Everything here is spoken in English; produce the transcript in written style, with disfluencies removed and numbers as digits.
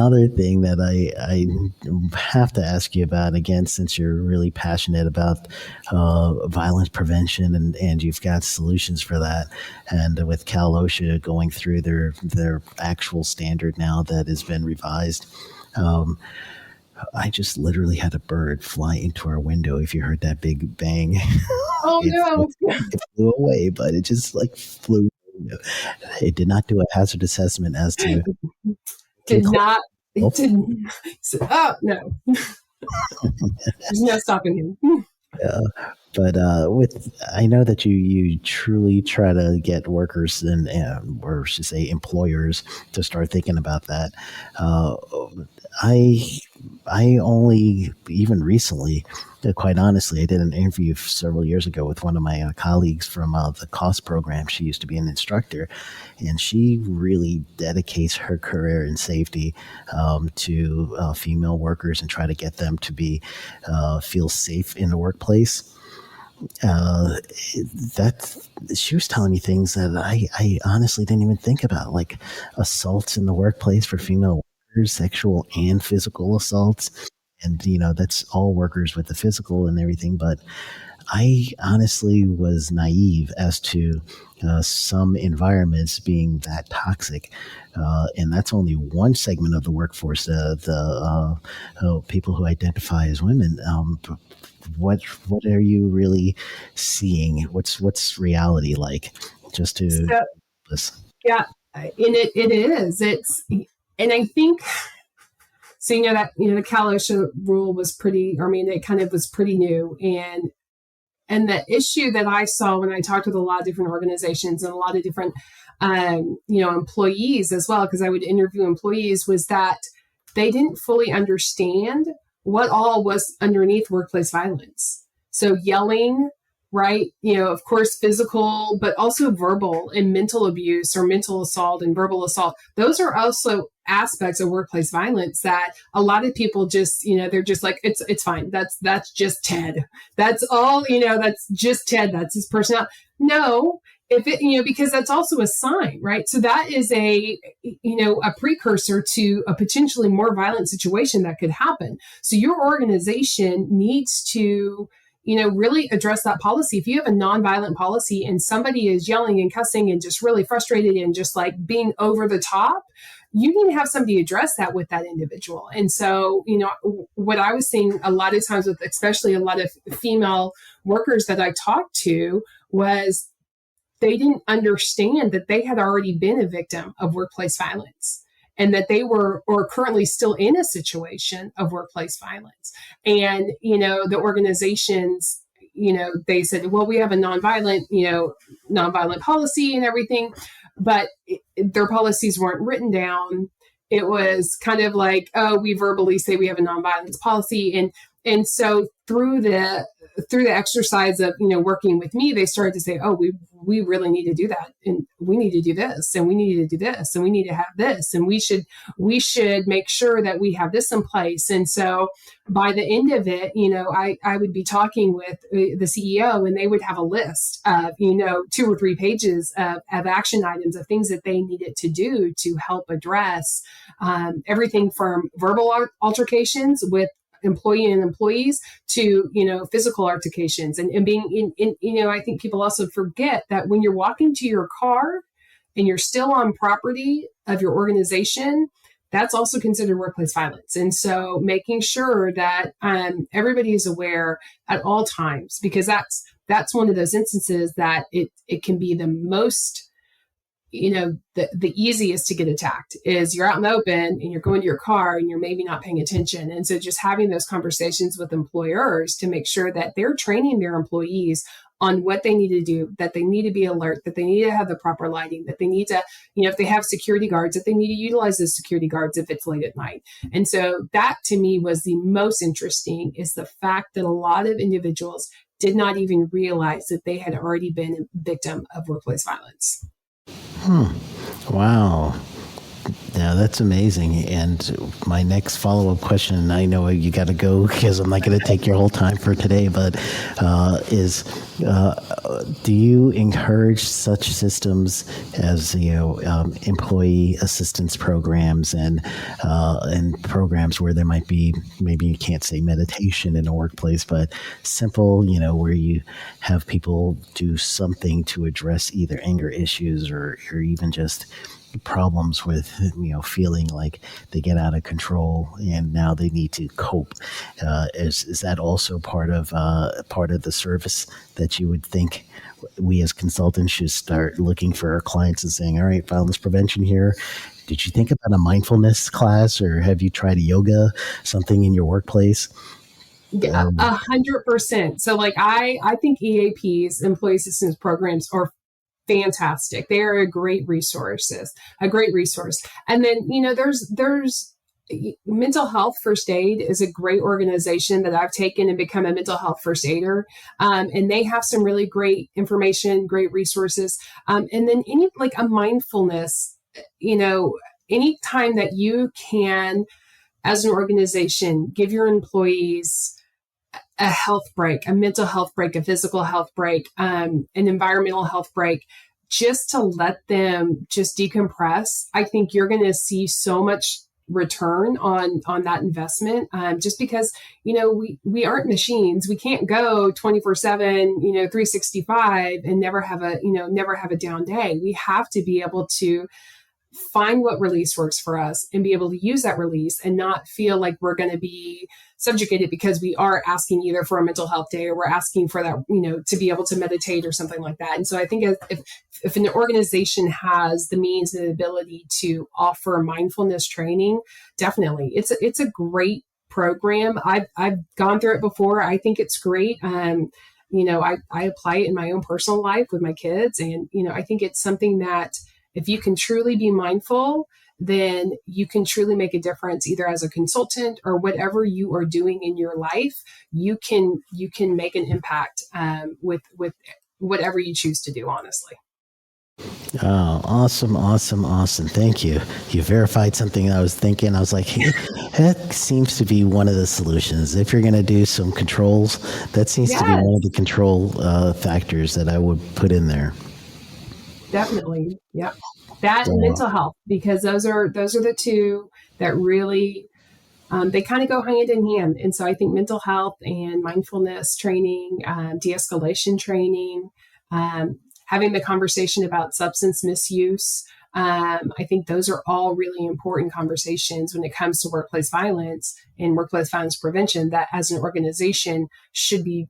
Another thing that I have to ask you about, again, since you're really passionate about violence prevention and you've got solutions for that, and with Cal OSHA going through their actual standard now that has been revised, um, I just literally had a bird fly into our window. If you heard that big bang, Oh it flew, no, it flew away, but it just like flew. It did not do a hazard assessment as to did conclusion. not, it didn't. Oh no, there's no stopping him. Yeah. But with I know that you truly try to get workers or should say employers to start thinking about that. Uh, I I only even recently, quite honestly, I did an interview several years ago with one of my colleagues from the cost program. She used to be an instructor, and she really dedicates her career in safety to female workers and try to get them to be feel safe in the workplace. uh, that she was telling me things that I honestly didn't even think about, like assaults in the workplace for female workers, sexual and physical assaults. And, that's all workers with the physical and everything. But I honestly was naive as to some environments being that toxic. And that's only one segment of the workforce, the people who identify as women. What are you really seeing? What's reality like? Just to So this. yeah, and it is. And I think so. That the Cal OSHA rule was pretty. I mean, it kind of was pretty new, and the issue that I saw when I talked with a lot of different organizations and a lot of different, employees as well, because I would interview employees, was that they didn't fully understand what all was underneath workplace violence. So yelling, right? Of course, physical, but also verbal and mental abuse or mental assault and verbal assault. Those are also aspects of workplace violence that a lot of people just, they're just like, it's fine. That's just Ted. That's all, that's just Ted. That's his personality. No, if it, because that's also a sign, right? So that is a precursor to a potentially more violent situation that could happen. So your organization needs to, really address that policy. If you have a nonviolent policy and somebody is yelling and cussing and just really frustrated and just like being over the top, you need to have somebody address that with that individual. And so, what I was seeing a lot of times with especially a lot of female workers that I talked to was they didn't understand that they had already been a victim of workplace violence and that they were or currently still in a situation of workplace violence. And, the organizations, they said, well, we have a nonviolent policy and everything, but their policies weren't written down. It was kind of like, oh, we verbally say we have a nonviolence policy. And so through the exercise of working with me, they started to say, oh, we really need to do that, and we need to do this, and we need to do this, and we need to have this, and we should make sure that we have this in place. And so by the end of it, I would be talking with the CEO, and they would have a list of 2 or 3 pages of action items of things that they needed to do to help address everything from verbal altercations with employee and employees to physical altercations and being in I think people also forget that when you're walking to your car and you're still on property of your organization, that's also considered workplace violence. And so making sure that everybody is aware at all times, because that's one of those instances that it can be the most the easiest to get attacked is you're out in the open and you're going to your car and you're maybe not paying attention. And so just having those conversations with employers to make sure that they're training their employees on what they need to do, that they need to be alert, that they need to have the proper lighting, that they need to, if they have security guards, that they need to utilize those security guards if it's late at night. And so that to me was the most interesting, is the fact that a lot of individuals did not even realize that they had already been a victim of workplace violence. Wow. Yeah, that's amazing. And my next follow up question, and I know you got to go because I'm not going to take your whole time for today, but is do you encourage such systems as employee assistance programs and programs where there might be, maybe you can't say meditation in a workplace, but simple, where you have people do something to address either anger issues or even just problems with feeling like they get out of control and now they need to cope. Is that also part of the service that you would think we as consultants should start looking for our clients and saying, all right, violence prevention here, did you think about a mindfulness class, or have you tried yoga, something in your workplace? Yeah, 100%. So like I think EAPs, employee assistance programs, are fantastic. They are a great resource. And then, there's mental health first aid is a great organization that I've taken and become a mental health first aider. And they have some really great information, great resources. And then any like a mindfulness, you know, any time that you can, as an organization, give your employees a health break, a mental health break, a physical health break, an environmental health break, just to let them just decompress. I think you're going to see so much return on that investment, just because we aren't machines. We can't go 24/7, 365, and never have a down day. We have to be able to find what release works for us and be able to use that release and not feel like we're going to be subjugated because we are asking either for a mental health day or we're asking for that, to be able to meditate or something like that. And so I think if an organization has the means and the ability to offer mindfulness training, definitely it's a great program. I've gone through it before. I think it's great. I apply it in my own personal life with my kids. And, I think it's something that if you can truly be mindful, then you can truly make a difference either as a consultant or whatever you are doing in your life. You can make an impact with whatever you choose to do, honestly. Oh, awesome, awesome, awesome. Thank you. You verified something I was thinking. I was like, hey, that seems to be one of the solutions. If you're going to do some controls, that seems to be one of Yes, the control factors that I would put in there. definitely. Yep. That and Uh, mental health, because those are the two that really they kind of go hand in hand. And so I think mental health and mindfulness training, de-escalation training, having the conversation about substance misuse. I think those are all really important conversations when it comes to workplace violence and workplace violence prevention that as an organization should be